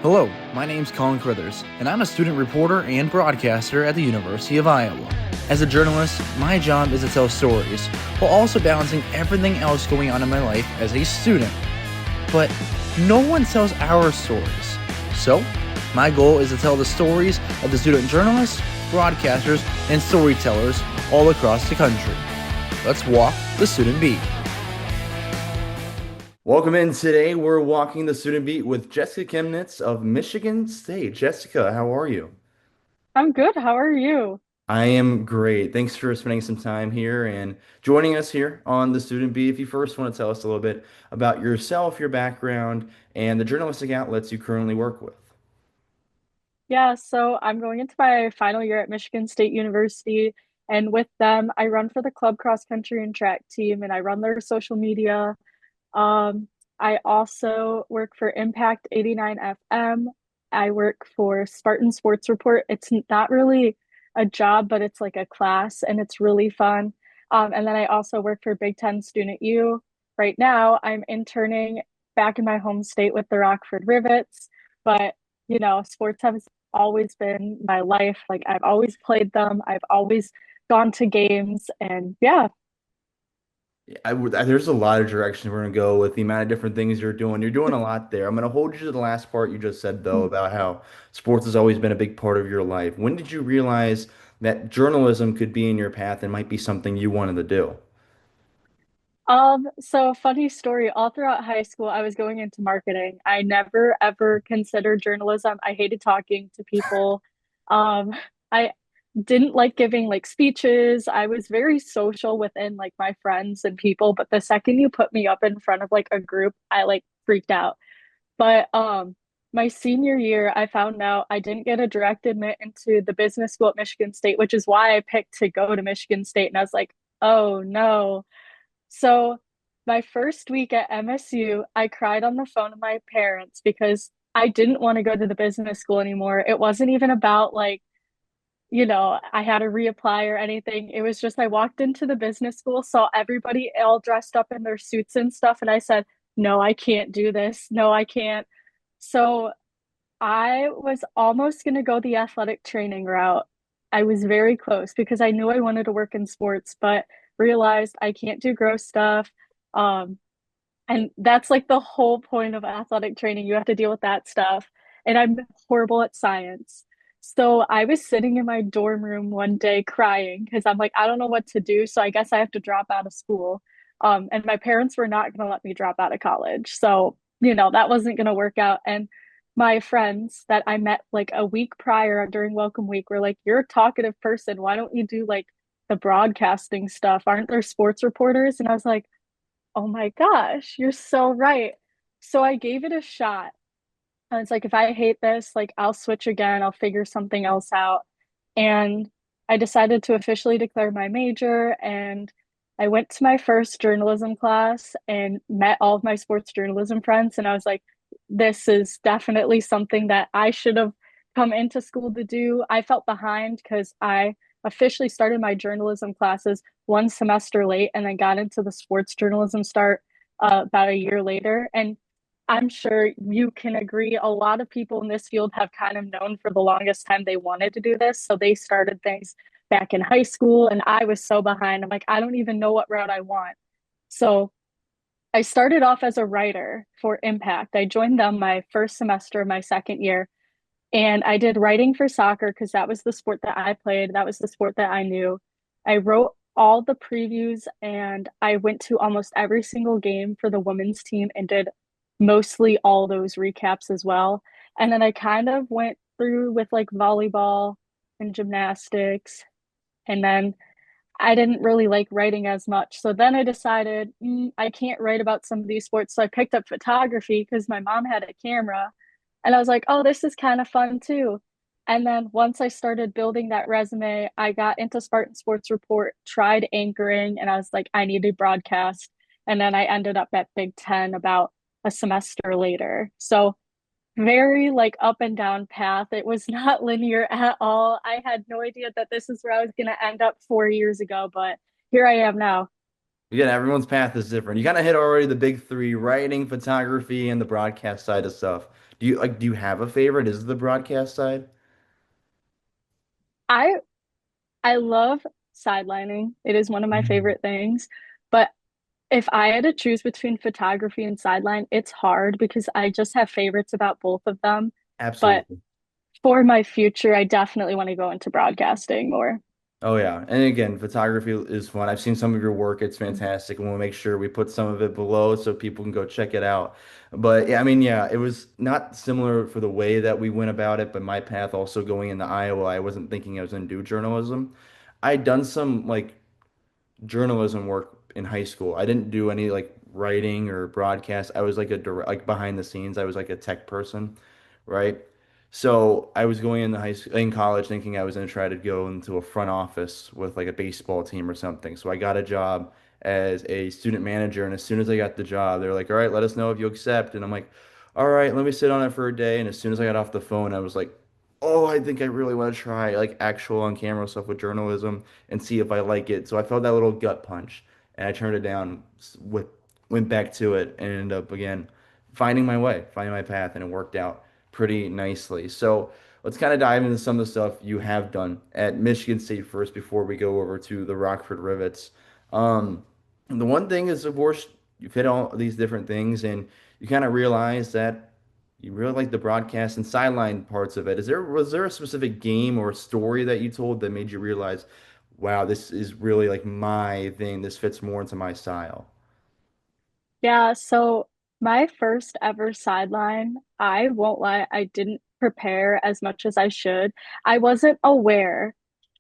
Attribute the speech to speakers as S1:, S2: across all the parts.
S1: Hello, my name's Colin Crithers, and I'm a student reporter and broadcaster at the University of Iowa. As a journalist, my job is to tell stories, while also balancing everything else going on in my life as a student. But no one tells our stories. So, my goal is to tell the stories of the student journalists, broadcasters, and storytellers all across the country. Let's walk the student beat. Welcome in. Today, we're walking the student beat with Jessica Kemnitz of Michigan State. Jessica, how are you?
S2: I'm good. How are you?
S1: I am great. Thanks for spending some time here and joining us here on the Student Beat. If you first want to tell us a little bit about yourself, your background, and the journalistic outlets you currently work with.
S2: Yeah, so I'm going into my final year at Michigan State University, and with them, I run for the club cross country and track team, and I run their social media. Um, I also work for Impact 89 FM. I work for Spartan Sports Report. It's not really a job, but it's like a class, and it's really fun. And then I also work for Big Ten Student U. Right now, I'm interning back in my home state with the Rockford Rivets, but sports has always been my life. Like I've always played them. I've always gone to games, and yeah.
S1: There's a lot of directions we're going to go with the amount of different things you're doing. You're doing a lot there. I'm going to hold you to the last part you just said, though, about how sports has always been a big part of your life. When did you realize that journalism could be in your path and might be something you wanted to do?
S2: So funny story, all throughout high school, I was going into marketing. I never ever considered journalism. I hated talking to people. Um, I didn't like giving like speeches. I was very social within like my friends and people, but the second you put me up in front of like a group, I like freaked out. But my senior year, I found out I didn't get a direct admit into the business school at Michigan State, which is why I picked to go to Michigan State. And I was like, oh no. So my first week at MSU, I cried on the phone to my parents because I didn't want to go to the business school anymore. It wasn't even about like, I had to reapply or anything. It was just I walked into the business school, saw everybody all dressed up in their suits and stuff, and I said, no, I can't do this. No, I can't. So I was almost going to go the athletic training route. I was very close because I knew I wanted to work in sports, but realized I can't do gross stuff. Um, and that's like the whole point of athletic training. You have to deal with that stuff. And I'm horrible at science. So I was sitting in my dorm room one day crying because I'm like, I don't know what to do. So I guess I have to drop out of school. And my parents were not going to let me drop out of college. So, that wasn't going to work out. And my friends that I met like a week prior during Welcome Week were like, you're a talkative person. Why don't you do like the broadcasting stuff? Aren't there sports reporters? And I was like, oh my gosh, you're so right. So I gave it a shot. And it's like, if I hate this, like I'll switch again, I'll figure something else out. And I decided to officially declare my major. And I went to my first journalism class and met all of my sports journalism friends. And I was like, this is definitely something that I should have come into school to do. I felt behind because I officially started my journalism classes one semester late and then got into the sports journalism start about a year later. And I'm sure you can agree, a lot of people in this field have kind of known for the longest time they wanted to do this. So they started things back in high school, and I was so behind. I'm like, I don't even know what route I want. So I started off as a writer for Impact. I joined them my first semester, my second year, and I did writing for soccer because that was the sport that I played. That was the sport that I knew. I wrote all the previews and I went to almost every single game for the women's team and did mostly all those recaps as well. And then I kind of went through with like volleyball and gymnastics. And then I didn't really like writing as much. So then I decided I can't write about some of these sports. So I picked up photography because my mom had a camera. And I was like, oh, this is kind of fun too. And then once I started building that resume, I got into Spartan Sports Report, tried anchoring, and I was like, I need to broadcast. And then I ended up at Big Ten about a semester later. So very like up and down path. It was not linear at all. I had no idea that this is where I was going to end up 4 years ago, but here I am now.
S1: Again, everyone's path is different. You kind of hit already the big three: writing, photography, and the broadcast side of stuff. Do you have a favorite? Is it the broadcast side?
S2: I I love sidelining. It is one of my
S1: Mm.
S2: favorite things. But if I had to choose between photography and sideline, it's hard because I just have favorites about both of them. But
S1: Absolutely.
S2: for my future, I definitely want to go into broadcasting more.
S1: Oh yeah. And again, photography is fun. I've seen some of your work. It's fantastic. And we'll make sure we put some of it below so people can go check it out. But yeah, I mean, yeah, it was not similar for the way that we went about it, but my path also going into Iowa, I wasn't thinking I was going to do journalism. I'd done some like journalism work in high school. I didn't do any like writing or broadcast. I was like a direct, like behind the scenes. I was like a tech person, right? So I was going into high school, in college, thinking I was going to try to go into a front office with like a baseball team or something. So I got a job as a student manager, and as soon as I got the job, they're like, "All right, let us know if you accept." And I'm like, "All right, let me sit on it for a day." And as soon as I got off the phone, I was like, "Oh, I think I really want to try like actual on camera stuff with journalism and see if I like it." So I felt that little gut punch, and I turned it down, went back to it, and ended up again finding my way, finding my path, and it worked out pretty nicely. So let's kind of dive into some of the stuff you have done at Michigan State first before we go over to the Rockford Rivets. The one thing is, of course, you've hit all these different things, and you kind of realize that you really like the broadcast and sideline parts of it. Was there a specific game or story that you told that made you realize, wow, this is really like my thing. This fits more into my style.
S2: Yeah, so my first ever sideline, I won't lie, I didn't prepare as much as I should. I wasn't aware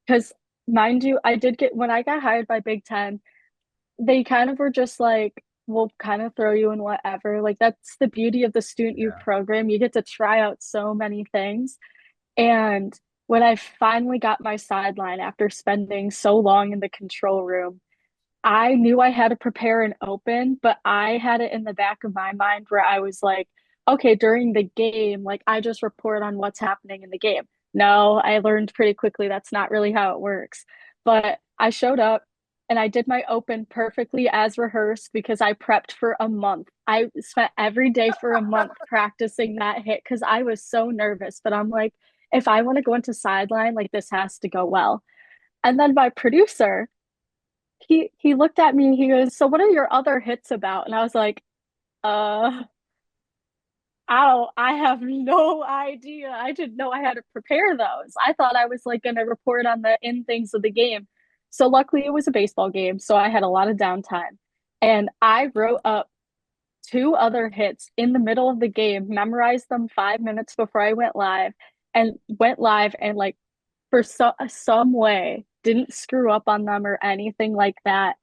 S2: because, mind you, I did get when I got hired by Big Ten, they kind of were just like, we'll kind of throw you in whatever. Like, that's the beauty of the student youth
S1: Yeah.
S2: program. You get to try out so many things. And when I finally got my sideline after spending so long in the control room, I knew I had to prepare an open, but I had it in the back of my mind where I was like, okay, during the game, like I just report on what's happening in the game. No, I learned pretty quickly that's not really how it works. But I showed up and I did my open perfectly as rehearsed because I prepped for a month. I spent every day for a month practicing that hit because I was so nervous. But I'm like, if I want to go into sideline, like this has to go well. And then my producer, he looked at me, he goes, "So what are your other hits about?" And I was like, uh, I have no idea. I didn't know I had to prepare those. I thought I was like gonna report on the in things of the game. So luckily it was a baseball game, so I had a lot of downtime. And I wrote up two other hits in the middle of the game, memorized them 5 minutes before I went live and like for some way didn't screw up on them or anything like that.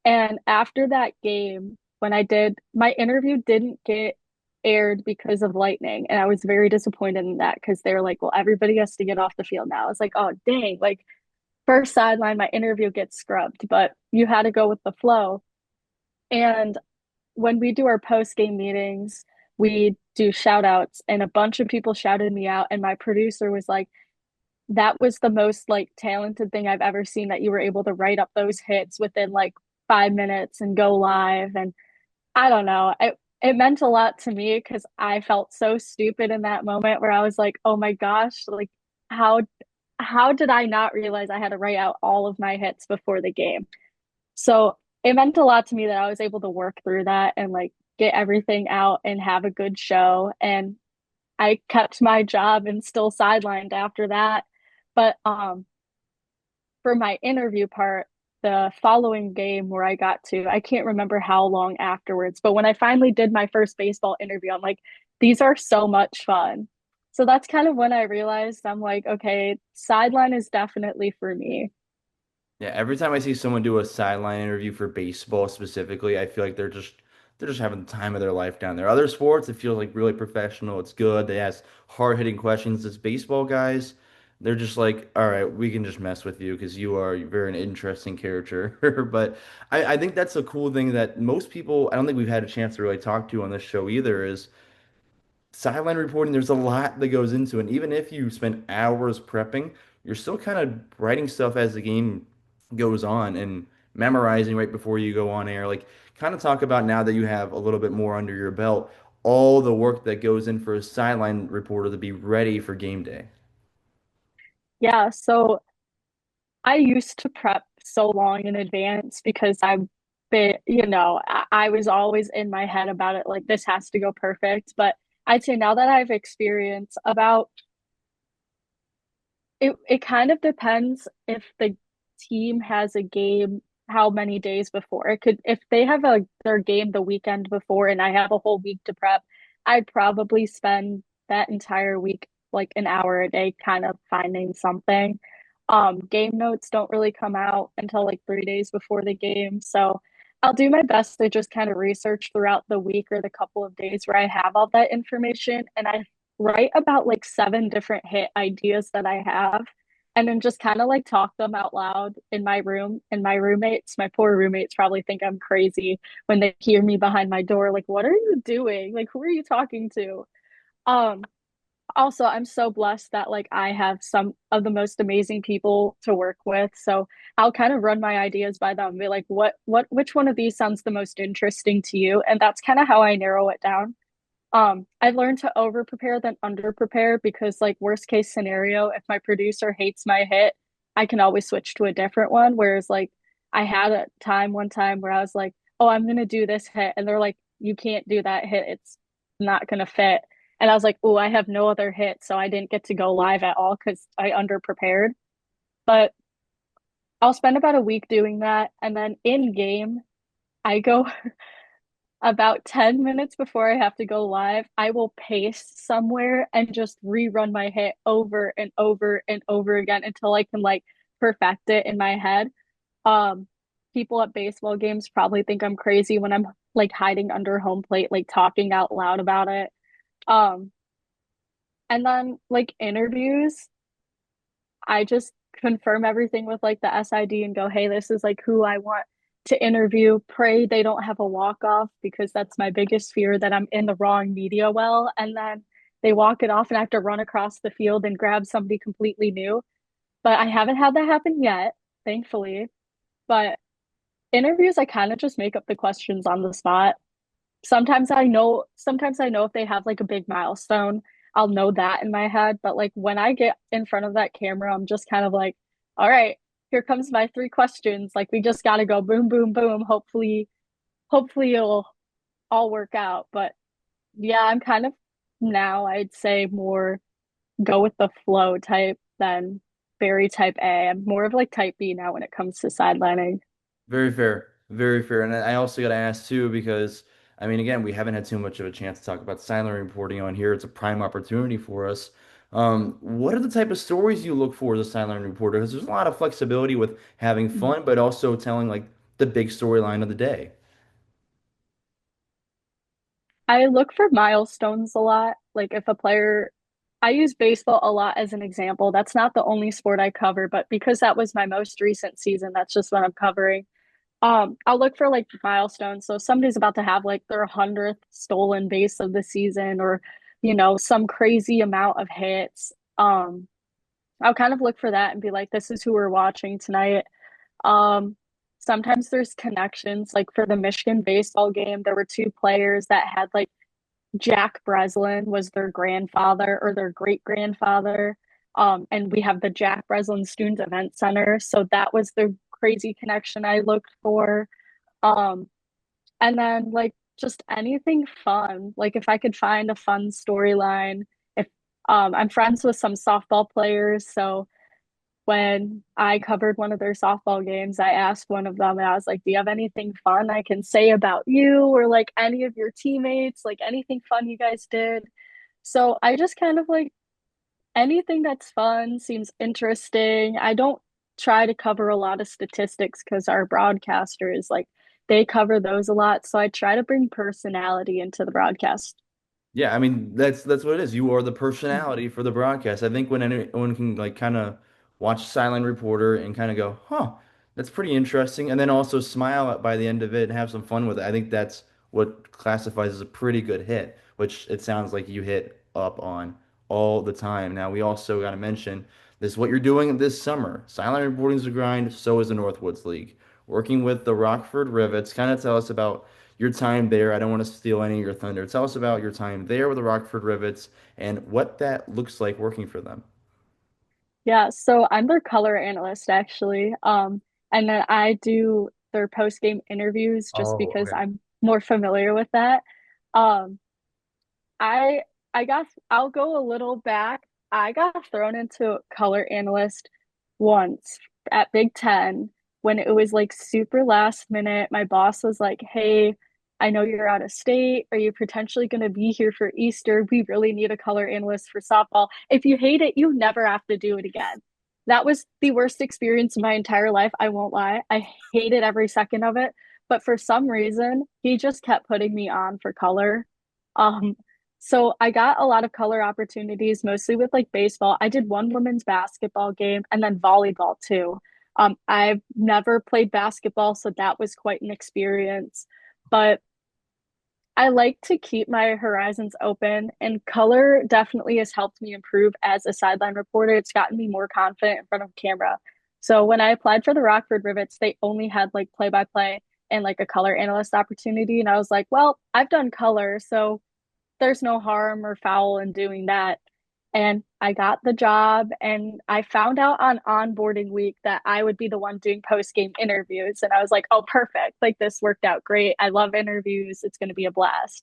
S2: And after that game, when I did my interview didn't get aired because of lightning. And I was very disappointed in that because they were like, well, everybody has to get off the field now. I was like, oh dang, like first sideline, my interview gets scrubbed, but you had to go with the flow. And when we do our post game meetings, we do shout outs and a bunch of people shouted me out. And my producer was like, that was the most like talented thing I've ever seen that you were able to write up those hits within like 5 minutes and go live. And I don't know, it meant a lot to me because I felt so stupid in that moment where I was like, oh my gosh, like how how did I not realize I had to write out all of my hits before the game? So it meant a lot to me that I was able to work through that and like get everything out and have a good show. And I kept my job and still sidelined after that. But for my interview part, the following game where I got to, I can't remember how long afterwards, but when I finally did my first baseball interview, I'm like, these are so much fun. So that's kind of when I realized I'm like, okay, sideline is definitely for me.
S1: Yeah, every time I see someone do a sideline interview for baseball specifically, I feel like they're just having the time of their life down there. Other sports, it feels like really professional. It's good. They ask hard-hitting questions. This baseball guys, they're just like, all right, we can just mess with you because you are very an interesting character. But I think that's a cool thing that most people, I don't think we've had a chance to really talk to on this show either, is sideline reporting. There's a lot that goes into it. And even if you spend hours prepping, you're still kind of writing stuff as the game goes on. And memorizing right before you go on air. Like, kind of talk about now that you have a little bit more under your belt, all the work that goes in for a sideline reporter to be ready for game day.
S2: Yeah, so I used to prep so long in advance because I've been, I was always in my head about it, like this has to go perfect. But I'd say now that I've experienced about it kind of depends if the team has a game how many days before. It could if they have their game the weekend before and I have a whole week to prep, I'd probably spend that entire week like an hour a day kind of finding something. Game notes don't really come out until like 3 days before the game. So I'll do my best to just kind of research throughout the week or the couple of days where I have all that information and I write about like seven different hit ideas that I have and then just kind of like talk them out loud in my room. And my roommates, my poor roommates, probably think I'm crazy when they hear me behind my door. Like, what are you doing? Like, who are you talking to? Um, Also, I'm so blessed that like I have some of the most amazing people to work with. So I'll kind of run my ideas by them, be like, which one of these sounds the most interesting to you? And that's kind of how I narrow it down. I've learned to over prepare than under prepare because, like, worst case scenario, if my producer hates my hit, I can always switch to a different one. Whereas, like, I had a time one time where I was like, oh, I'm gonna do this hit. And they're like, you can't do that hit. It's not gonna fit. And I was like, oh, I have no other hit. So I didn't get to go live at all because I under prepared. But I'll spend about a week doing that. And then in game, I go about 10 minutes before I have to go live, I will paste somewhere and just rerun my hit over and over and over again until I can like perfect it in my head. Um, People at baseball games probably think I'm crazy when I'm like hiding under home plate, like talking out loud about it. Um, and then like interviews, I just confirm everything with like the SID and go, hey, this is like who I want to interview. Pray they don't have a walk off because that's my biggest fear that I'm in the wrong media well. And then they walk it off and I have to run across the field and grab somebody completely new. But I haven't had that happen yet, thankfully. But interviews, I kind of just make up the questions on the spot. Sometimes I know if they have like a big milestone, I'll know that in my head. But like when I get in front of that camera, I'm just kind of like, all right, here comes my three questions. Like we just gotta go boom, boom, boom. Hopefully it'll all work out. But yeah, I'm kind of now I'd say more go with the flow type than very type A. I'm more of like type B now when it comes to sidelining.
S1: Very fair. Very fair. And I also got to ask too, because I mean, again, we haven't had too much of a chance to talk about silent reporting on here. It's a prime opportunity for us. What are the type of stories you look for as a silent reporter? Because there's a lot of flexibility with having fun, but also telling like the big storyline of the day.
S2: I look for milestones a lot. Like if a player, I use baseball a lot as an example. That's not the only sport I cover, but because that was my most recent season, that's just what I'm covering. I'll look for like milestones. So if somebody's about to have like their 100th stolen base of the season or, some crazy amount of hits. I'll kind of look for that and be like, this is who we're watching tonight. Um, Sometimes there's connections. Like for the Michigan baseball game, there were two players that had like Jack Breslin was their grandfather or their great grandfather. And we have the Jack Breslin Student Event Center. So that was the crazy connection I looked for. Um, and then like just anything fun. Like if I could find a fun storyline, if I'm friends with some softball players, so when I covered one of their softball games, I asked one of them and I was like, do you have anything fun I can say about you or like any of your teammates, like anything fun you guys did? So I just kind of like anything that's fun seems interesting. I don't try to cover a lot of statistics because our broadcasters, like, they cover those a lot. So I try to bring personality into the broadcast.
S1: Yeah, I mean that's what it is. You are the personality for the broadcast. I think when anyone can like kind of watch Silent Reporter and kind of go, "Huh, that's pretty interesting," and then also smile by the end of it and have some fun with it. I think that's what classifies as a pretty good hit, which it sounds like you hit up on all the time. Now we also got to mention this is what you're doing this summer. Silent Reporting is a grind, so is the Northwoods League. working with the Rockford Rivets. Kind of tell us about your time there. I don't want to steal any of your thunder. Tell us about your time there with the Rockford Rivets and what that looks like working for them.
S2: Yeah, so I'm their color analyst actually. And then I do their post-game interviews just
S1: Oh,
S2: because
S1: okay.
S2: I'm more familiar with that. Um, I I got I'll go a little back. I got thrown into color analyst once at Big Ten when it was like super last minute. My boss was like, "Hey, I know you're out of state. Are you potentially going to be here for Easter? We really need a color analyst for softball. If you hate it, you never have to do it again." That was the worst experience of my entire life. I won't lie. I hated every second of it. But for some reason, he just kept putting me on for color. Um, so I got a lot of color opportunities, mostly with like baseball. I did one women's basketball game and then volleyball too. I've never played basketball, so that was quite an experience. But I like to keep my horizons open, and color definitely has helped me improve as a sideline reporter. It's gotten me more confident in front of camera. So when I applied for the Rockford Rivets, they only had like play by play and like a color analyst opportunity. And I was like, well, I've done color, so there's no harm or foul in doing that. And I got the job, and I found out on onboarding week that I would be the one doing post game interviews. And I was like, oh, perfect. Like, this worked out great. I love interviews. It's going to be a blast.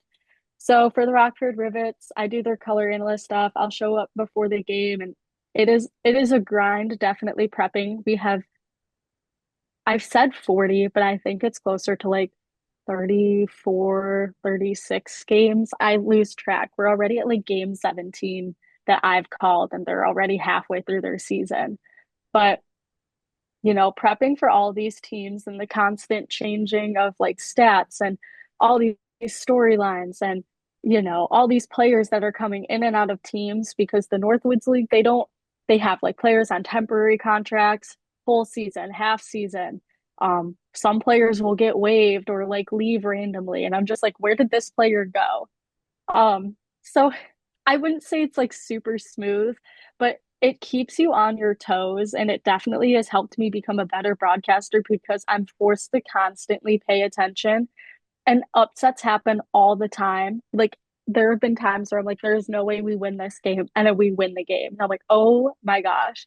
S2: So for the Rockford Rivets, I do their color analyst stuff. I'll show up before the game, and it is a grind, definitely prepping. I've said 40, but I think it's closer to like 34, 36 games. I lose track. We're already at like game 17 that I've called, and they're already halfway through their season. But, prepping for all these teams and the constant changing of like stats and all these storylines and, all these players that are coming in and out of teams because the Northwoods League, they have like players on temporary contracts, full season, half season. Some players will get waived or like leave randomly, and I'm just like, where did this player go? So I wouldn't say it's like super smooth, but it keeps you on your toes, and it definitely has helped me become a better broadcaster because I'm forced to constantly pay attention, and upsets happen all the time. Like, there have been times where I'm like, there's no way we win this game, and then we win the game. And I'm like, oh my gosh.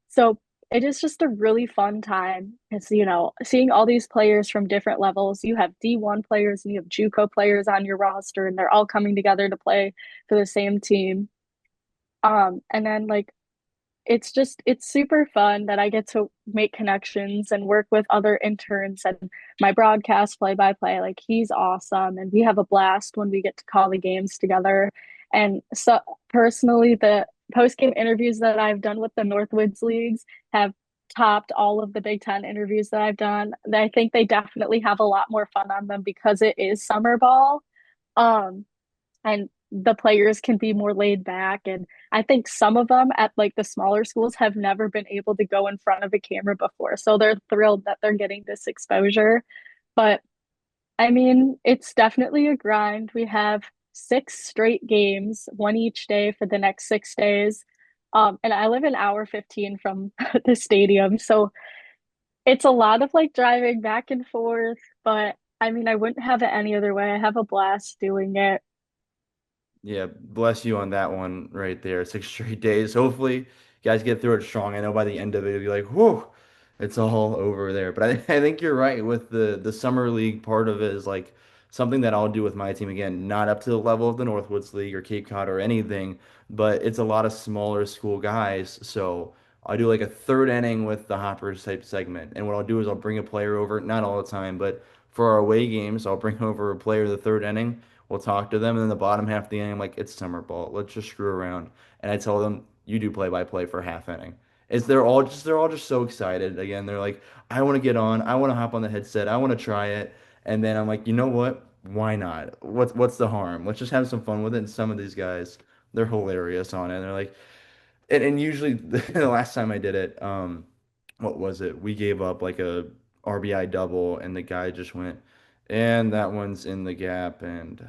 S2: So it is just a really fun time. It's, seeing all these players from different levels. You have D1 players and you have JUCO players on your roster, and they're all coming together to play for the same team. And then like it's super fun that I get to make connections and work with other interns, and my broadcast play by play. Like, he's awesome, and we have a blast when we get to call the games together. And so personally, the post game interviews that I've done with the Northwoods leagues have topped all of the Big Ten interviews that I've done. I think they definitely have a lot more fun on them because it is summer ball. Um, and the players can be more laid back. And I think some of them at like the smaller schools have never been able to go in front of a camera before. So they're thrilled that they're getting this exposure. But I mean, it's definitely a grind. We have 6 straight games, one each day for the next 6 days. And I live an hour 15 from the stadium. So it's a lot of like driving back and forth. But I mean, I wouldn't have it any other way. I have a blast doing it.
S1: Yeah, bless you on that one right there. 6 straight days. Hopefully, you guys get through it strong. I know by the end of it, you'll be like, whoa, it's all over there. But I think you're right with the summer league part of it is like something that I'll do with my team. Again, not up to the level of the Northwoods League or Cape Cod or anything, but it's a lot of smaller school guys. So I'll do like a third inning with the Hoppers type segment. And what I'll do is I'll bring a player over, not all the time, but for our away games, I'll bring over a player the third inning. We'll talk to them, and then the bottom half of the inning, I'm like, it's summer ball. Let's just screw around. And I tell them, you do play by play for half inning. Is they're all just so excited. Again, they're like, I want to get on, I want to hop on the headset, I want to try it. And then I'm like, you know what? Why not? What's the harm? Let's just have some fun with it. And some of these guys, they're hilarious on it. They're like, and usually the last time I did it, what was it? We gave up like a RBI double, and the guy just went, and that one's in the gap, and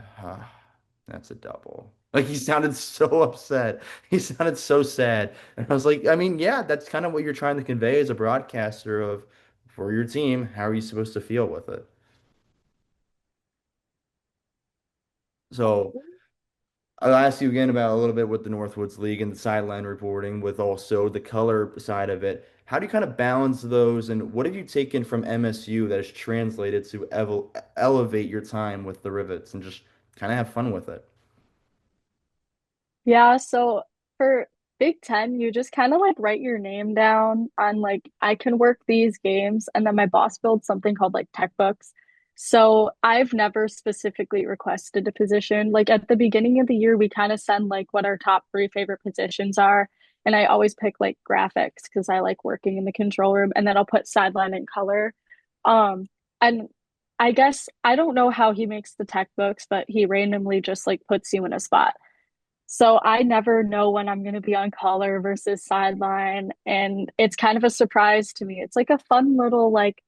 S1: that's a double. Like, he sounded so upset. He sounded so sad. And I was like, I mean, yeah, that's kind of what you're trying to convey as a broadcaster of for your team, how are you supposed to feel with it? So I'll ask you again about a little bit with the Northwoods League and the sideline reporting with also the color side of it. How do you kind of balance those, and what have you taken from MSU that has translated to elevate your time with the Rivets and just kind of have fun with it?
S2: Yeah, so for Big Ten, you just kind of like write your name down on like I can work these games, and then my boss builds something called like tech books. So I've never specifically requested a position. Like at the beginning of the year, we kind of send like what our top three favorite positions are. And I always pick like graphics because I like working in the control room, and then I'll put sideline and color. Um, and I guess I don't know how he makes the tech books, but he randomly just like puts you in a spot. So I never know when I'm going to be on collar versus sideline. And it's kind of a surprise to me. It's like a fun little like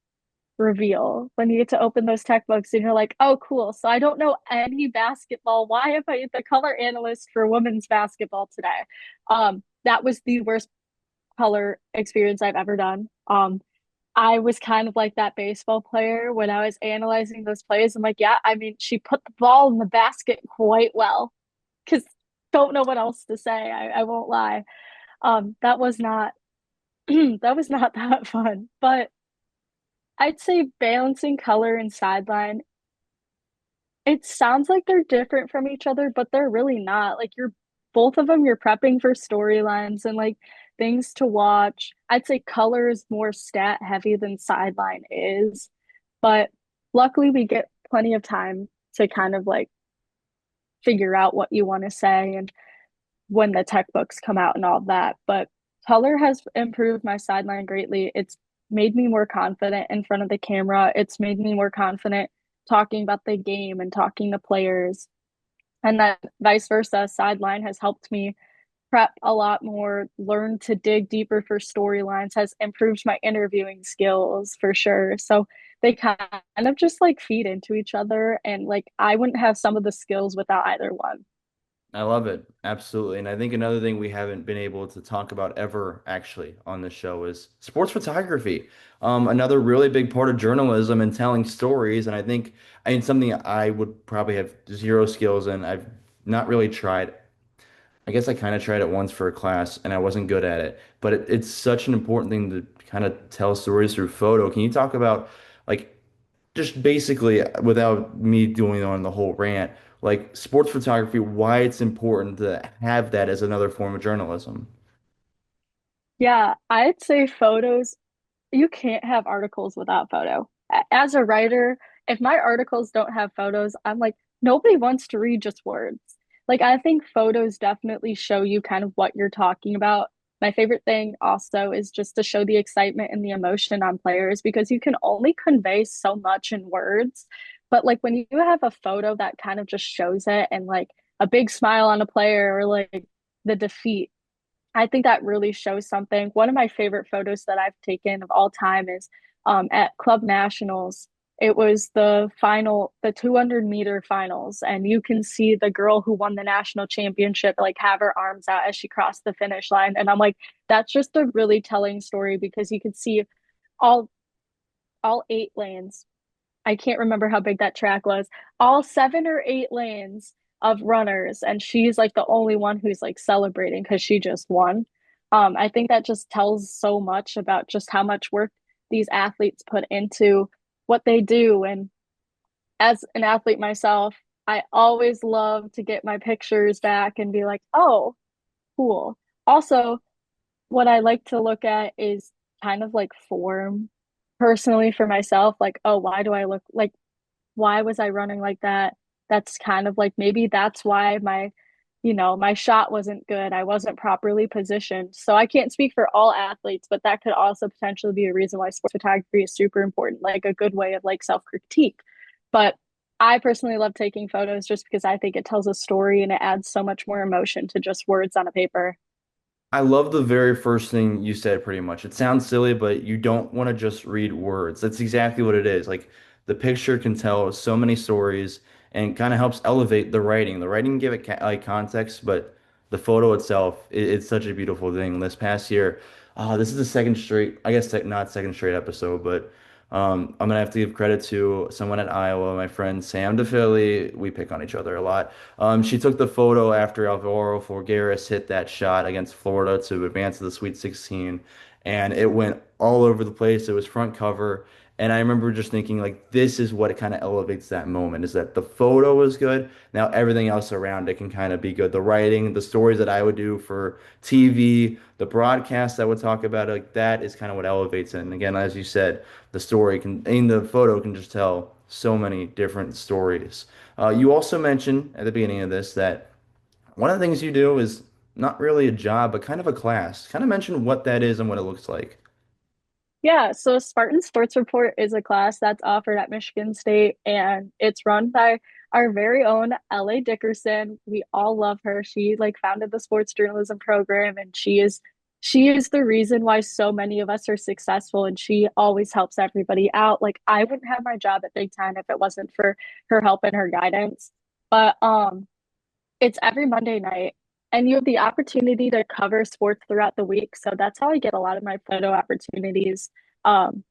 S2: reveal when you get to open those tech books and you're like, oh, cool. So I don't know any basketball. Why am I the color analyst for women's basketball today? That was the worst color experience I've ever done. I was kind of like that baseball player when I was analyzing those plays. I'm like, yeah, I mean, she put the ball in the basket quite well because don't know what else to say. I won't lie. That was not that was not that fun. But I'd say balancing color and sideline, it sounds like they're different from each other, but they're really not. Like you're both of them, you're prepping for storylines and like things to watch. I'd say color is more stat heavy than sideline is, but luckily we get plenty of time to kind of like figure out what you want to say and when the tech books come out and all that. But color has improved my sideline greatly. It's made me more confident in front of the camera. It's made me more confident talking about the game and talking to players. And then vice versa, sideline has helped me prep a lot more, learn to dig deeper for storylines, has improved my interviewing skills for sure. So they kind of just like feed into each other. And like I wouldn't have some of the skills without either one.
S1: I love it. Absolutely. And I think another thing we haven't been able to talk about ever actually on the show is sports photography. Another really big part of journalism and telling stories. And I mean, something I would probably have zero skills in. I've not really tried. I guess I kind of tried it once for a class and I wasn't good at it. But it's such an important thing to kind of tell stories through photo. Can you talk about like just basically without me doing on the whole rant, like sports photography, why it's important to have that as another form of journalism.
S2: Yeah, I'd say photos, you can't have articles without photo. As a writer, if my articles don't have photos, I'm like, nobody wants to read just words. Like, I think photos definitely show you kind of what you're talking about. My favorite thing also is just to show the excitement and the emotion on players because you can only convey so much in words. But like when you have a photo that kind of just shows it and like a big smile on a player or like the defeat, I think that really shows something. One of my favorite photos that I've taken of all time is at Club Nationals. It was the final, the 200-meter finals, and you can see the girl who won the national championship like have her arms out as she crossed the finish line. And I'm like, that's just a really telling story because you could see all all 8 lanes. I can't remember how big that track was. All 7 or 8 lanes of runners, and she's like the only one who's like celebrating because she just won. I think that just tells so much about just how much work these athletes put into what they do. And as an athlete myself, I always love to get my pictures back and be like, oh, cool. Also, what I like to look at is kind of like form personally for myself. Like, oh, why do I look like why was I running like that? That's kind of like maybe that's why my shot wasn't good. I wasn't properly positioned. So I can't speak for all athletes, but that could also potentially be a reason why sports photography is super important, like a good way of like self-critique. But I personally love taking photos just because I think it tells a story and it adds so much more emotion to just words on a paper.
S1: I love the very first thing you said pretty much. It sounds silly, but you don't want to just read words. That's exactly what it is. Like the picture can tell so many stories and kind of helps elevate the writing. The writing can give it like context, but the photo itself, it's such a beautiful thing. This past year,
S3: This is the second straight, I guess not second straight episode, but I'm gonna have to give credit to someone at Iowa, my friend Sam DePhilly. We pick on each other a lot. She took the photo after Alvaro Forgueras hit that shot against Florida to advance to the Sweet 16, and it went all over the place. It was front cover. And I remember just thinking, like, this is what it kind of elevates that moment, is that the photo was good. Now everything else around it can kind of be good. The writing, the stories that I would do for TV, the broadcast I would talk about, like that is kind of what elevates it. And again, as you said, the story can, in the photo can just tell so many different stories. You also mentioned at the beginning of this that one of the things you do is not really a job, but kind of a class. Kind of mention what that is and what it looks like.
S2: Yeah, so Spartan Sports Report is a class that's offered at Michigan State, and it's run by our very own LA Dickerson. We all love her. She like founded the sports journalism program, and she is the reason why so many of us are successful, and she always helps everybody out. Like I wouldn't have my job at Big Ten if it wasn't for her help and her guidance. But it's every Monday night, and you have the opportunity to cover sports throughout the week. So that's how I get a lot of my photo opportunities. Um,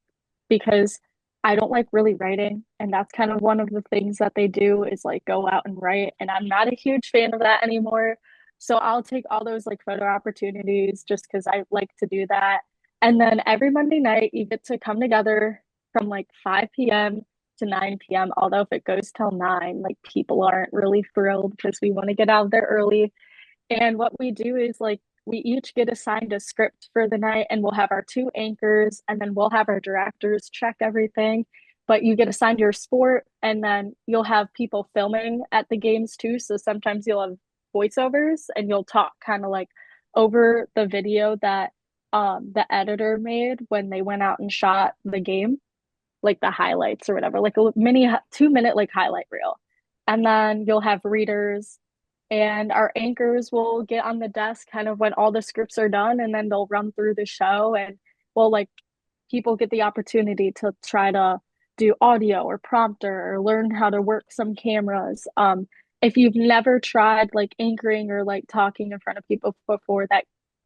S2: because I don't like really writing, and that's kind of one of the things that they do is like go out and write, and I'm not a huge fan of that anymore. So I'll take all those like photo opportunities just because I like to do that. And then every Monday night, you get to come together from like 5 p.m. to 9 p.m. Although if it goes till 9, like people aren't really thrilled because we want to get out there early. And what we do is like we each get assigned a script for the night, and we'll have our two anchors, and then we'll have our directors check everything. But you get assigned your sport, and then you'll have people filming at the games too. So sometimes you'll have voiceovers, and you'll talk kind of like over the video that the editor made when they went out and shot the game, like the highlights or whatever, like a mini 2 minute like highlight reel. And then you'll have readers, and our anchors will get on the desk kind of when all the scripts are done, and then they'll run through the show, and well, like people get the opportunity to try to do audio or prompter or learn how to work some cameras. If you've never tried like anchoring or like talking in front of people before,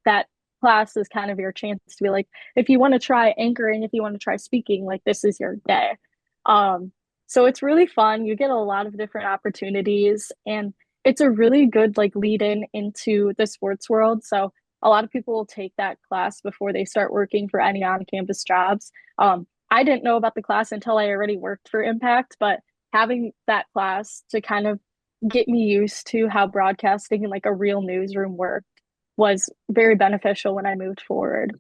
S2: that class is kind of your chance to be like, if you want to try anchoring, if you want to try speaking, like this is your day. Um, so it's really fun. You get a lot of different opportunities, and it's a really good like lead in into the sports world. So a lot of people will take that class before they start working for any on-campus jobs. I didn't know about the class until I already worked for Impact, but having that class to kind of get me used to how broadcasting in like a real newsroom worked was very beneficial when I moved forward.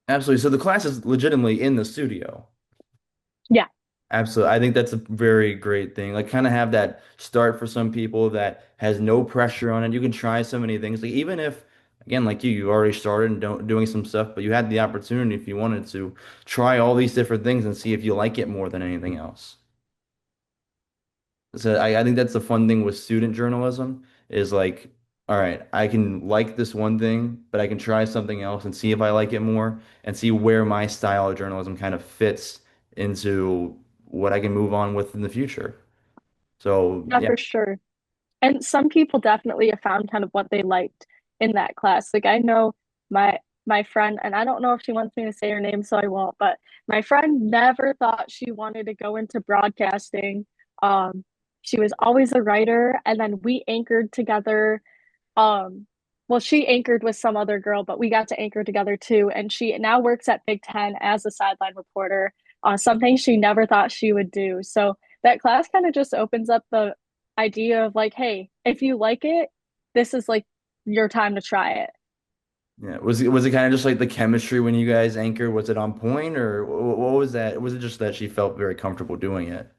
S3: Absolutely. So the class is legitimately in the studio.
S2: Yeah,
S3: Absolutely. I think that's a very great thing. Like kind of have that start for some people that has no pressure on it. You can try so many things. Like even if, again, like you already started and doing some stuff, but you had the opportunity if you wanted to try all these different things and see if you like it more than anything else. So I think that's the fun thing with student journalism is like, all right, I can like this one thing, but I can try something else and see if I like it more and see where my style of journalism kind of fits into what I can move on with in the future. So
S2: yeah,
S3: yeah.
S2: for sure. And some people definitely have found kind of what they liked in that class. Like I know my friend, and I don't know if she wants me to say her name, so I won't, but my friend never thought she wanted to go into broadcasting. Um, she was always a writer, and then we anchored together. Um, well, she anchored with some other girl, but we got to anchor together too. And she now works at Big Ten as a sideline reporter, something she never thought she would do. So that class kind of just opens up the idea of like, hey, if you like it, this is like your time to try it.
S3: Yeah. Was it kind of just like the chemistry when you guys anchored? Was it on point or what was that? Was it just that she felt very comfortable doing it?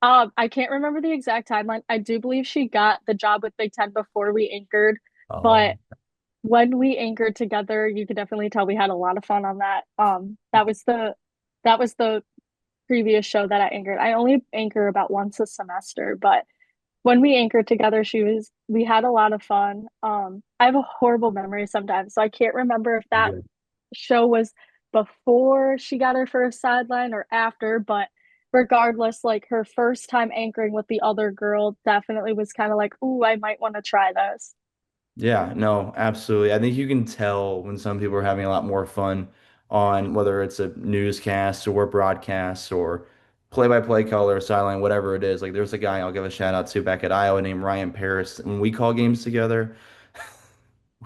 S2: I can't remember the exact timeline. I do believe she got the job with Big Ten before we anchored,
S3: Oh,
S2: but when we anchored together, you could definitely tell we had a lot of fun on that. That was the previous show that I anchored. I only anchor about once a semester, but when we anchored together, we had a lot of fun. I have a horrible memory sometimes, so I can't remember if that show was before she got her first sideline or after, but regardless, like her first time anchoring with the other girl definitely was kind of like, ooh, I might want to try this.
S3: Yeah, no, absolutely. I think you can tell when some people are having a lot more fun on whether it's a newscast or broadcast or play-by-play color, sideline, whatever it is. Like there's a guy I'll give a shout out to back at Iowa named Ryan Paris. When we call games together,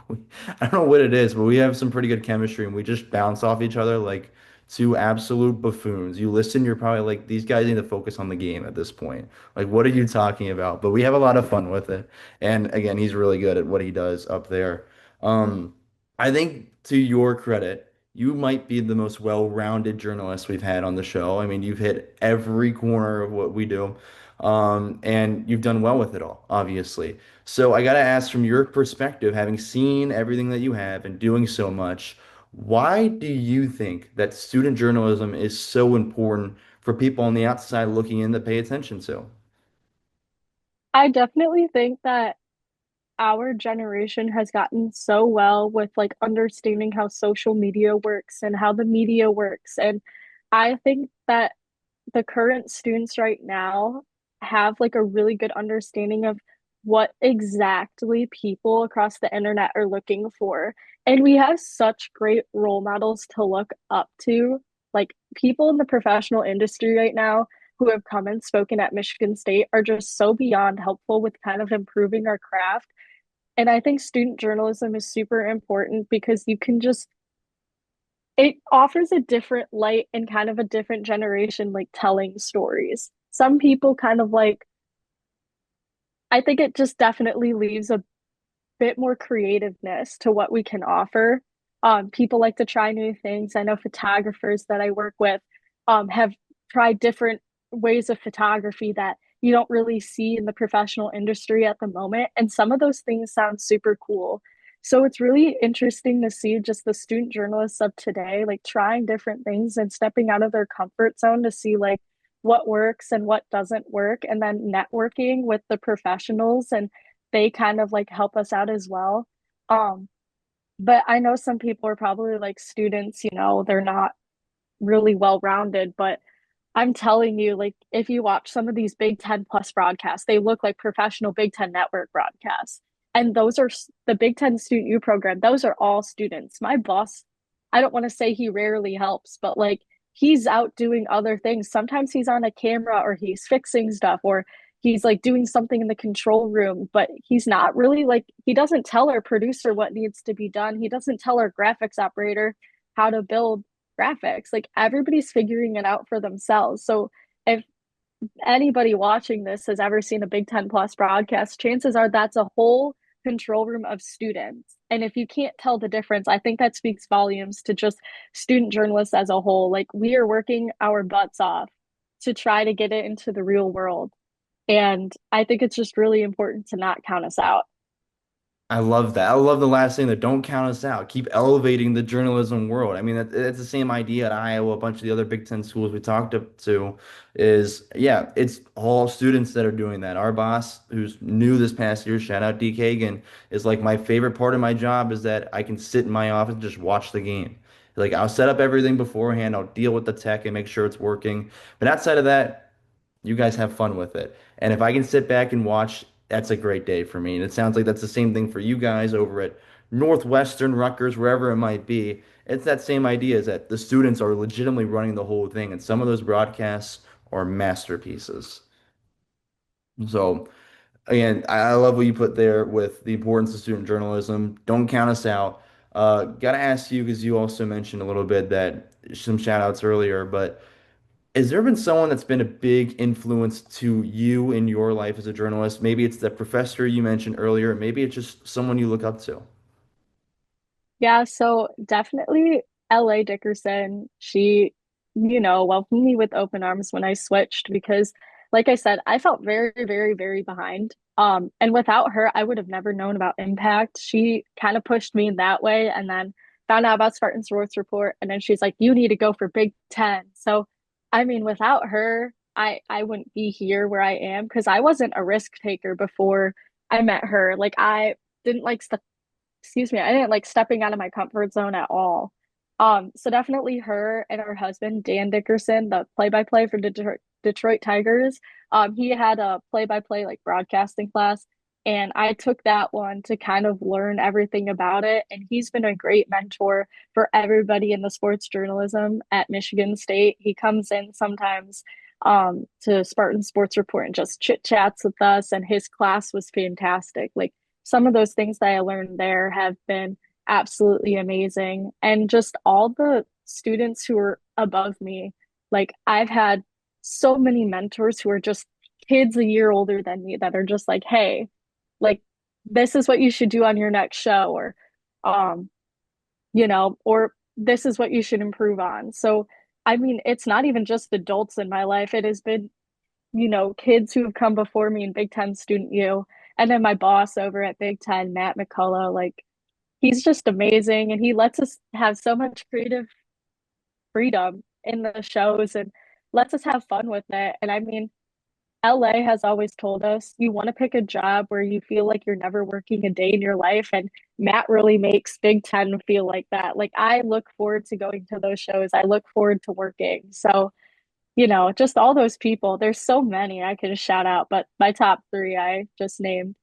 S3: I don't know what it is, but we have some pretty good chemistry and we just bounce off each other like two absolute buffoons. You listen, you're probably like, these guys need to focus on the game at this point. Like, what are you talking about? But we have a lot of fun with it. And again, he's really good at what he does up there. Um, I think to your credit, you might be the most well-rounded journalist we've had on the show. I mean, you've hit every corner of what we do. And you've done well with it all, obviously. So I got to ask from your perspective, having seen everything that you have and doing so much, why do you think that student journalism is so important for people on the outside looking in to pay attention to?
S2: I definitely think that our generation has gotten so well with like understanding how social media works and how the media works. And I think that the current students right now have like a really good understanding of what exactly people across the internet are looking for. And we have such great role models to look up to, like people in the professional industry right now who have come and spoken at Michigan State are just so beyond helpful with kind of improving our craft. And I think student journalism is super important because you can just it offers a different light and kind of a different generation like telling stories. Some people kind of like I think it just definitely leaves a bit more creativeness to what we can offer. People like to try new things. I know photographers that I work with have tried different ways of photography that you don't really see in the professional industry at the moment. And some of those things sound super cool. So it's really interesting to see just the student journalists of today, like trying different things and stepping out of their comfort zone to see like what works and what doesn't work, and then networking with the professionals and they kind of like help us out as well. Um, but I know some people are probably like students, they're not really well rounded, but I'm telling you, like, if you watch some of these Big Ten Plus broadcasts, they look like professional Big Ten Network broadcasts. And those are the Big Ten Student U program, those are all students. My boss, I don't want to say he rarely helps, but like he's out doing other things. Sometimes he's on a camera or he's fixing stuff or he's like doing something in the control room, but he's not really like, he doesn't tell our producer what needs to be done. He doesn't tell our graphics operator how to build graphics. Like everybody's figuring it out for themselves. So if anybody watching this has ever seen a Big Ten Plus broadcast, chances are that's a whole control room of students. And if you can't tell the difference, I think that speaks volumes to just student journalists as a whole. Like we are working our butts off to try to get it into the real world. And I think it's just really important to not count us out.
S3: I love that. I love the last thing that don't count us out. Keep elevating the journalism world. I mean, that's the same idea at Iowa. A bunch of the other Big Ten schools we talked to is, yeah, it's all students that are doing that. Our boss, who's new this past year, shout out D. Kagan, is like my favorite part of my job is that I can sit in my office and just watch the game. Like I'll set up everything beforehand. I'll deal with the tech and make sure it's working. But outside of that, you guys have fun with it. And if I can sit back and watch, that's a great day for me. And it sounds like that's the same thing for you guys over at Northwestern, Rutgers, wherever it might be. It's that same idea is that the students are legitimately running the whole thing, and some of those broadcasts are masterpieces. So again, I love what you put there with the importance of student journalism. Don't count us out. Gotta ask you because you also mentioned a little bit that some shout outs earlier, but has there been someone that's been a big influence to you in your life as a journalist? Maybe it's the professor you mentioned earlier. Maybe it's just someone you look up to.
S2: Yeah, so definitely LA Dickerson. She, welcomed me with open arms when I switched because, like I said, I felt very, very, very behind. And without her, I would have never known about Impact. She kind of pushed me in that way and then found out about Spartan Sports Report. And then she's like, you need to go for Big Ten. So, I mean, without her, I wouldn't be here where I am because I wasn't a risk taker before I met her. Like I didn't like I didn't like stepping out of my comfort zone at all. So definitely her and her husband, Dan Dickerson, the play-by-play for Detroit Tigers. He had a play-by-play like broadcasting class, And I took that one to kind of learn everything about it. And he's been a great mentor for everybody in the sports journalism at Michigan State. He comes in sometimes to Spartan Sports Report and just chit chats with us. And his class was fantastic. Like some of those things that I learned there have been absolutely amazing. And just all the students who are above me, like I've had so many mentors who are just kids a year older than me that are just like, hey, like this is what you should do on your next show, or um, or this is what you should improve on. So, I mean, it's not even just adults in my life. It has been, kids who have come before me in Big Ten Student U. And then my boss over at Big Ten, Matt McCullough, like he's just amazing and he lets us have so much creative freedom in the shows and lets us have fun with it. And I mean, LA has always told us you want to pick a job where you feel like you're never working a day in your life. And Matt really makes Big Ten feel like that. Like I look forward to going to those shows. I look forward to working. So, just all those people. There's so many I could shout out, but my top three I just named.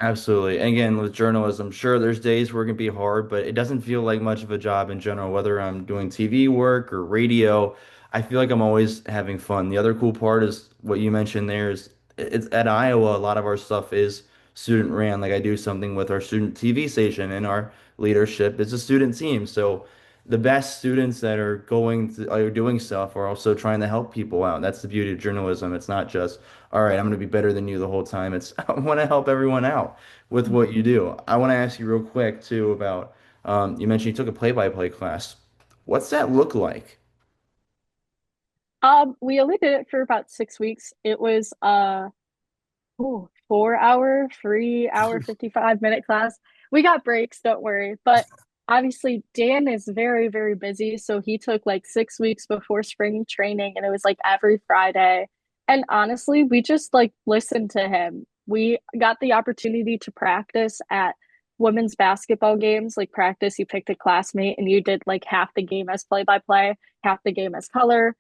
S3: Absolutely. And again, with journalism, sure, there's days where it can be hard, but it doesn't feel like much of a job in general, whether I'm doing TV work or radio. I feel like I'm always having fun. The other cool part is what you mentioned there is it's at Iowa, a lot of our stuff is student ran. Like I do something with our student TV station and our leadership is a student team. So the best students that are doing stuff are also trying to help people out. That's the beauty of journalism. It's not just all right, I'm going to be better than you the whole time. It's I want to help everyone out with what you do. I want to ask you real quick too about you mentioned you took a play-by-play class. What's that look like?
S2: We only did it for about 6 weeks. It was 4 hour, 3 hour, 55-minute class. We got breaks, don't worry. But obviously, Dan is very, very busy. So he took like 6 weeks before spring training, and it was like every Friday. And honestly, we just like listened to him. We got the opportunity to practice at women's basketball games. Like practice, you picked a classmate and you did like half the game as play by play, half the game as color.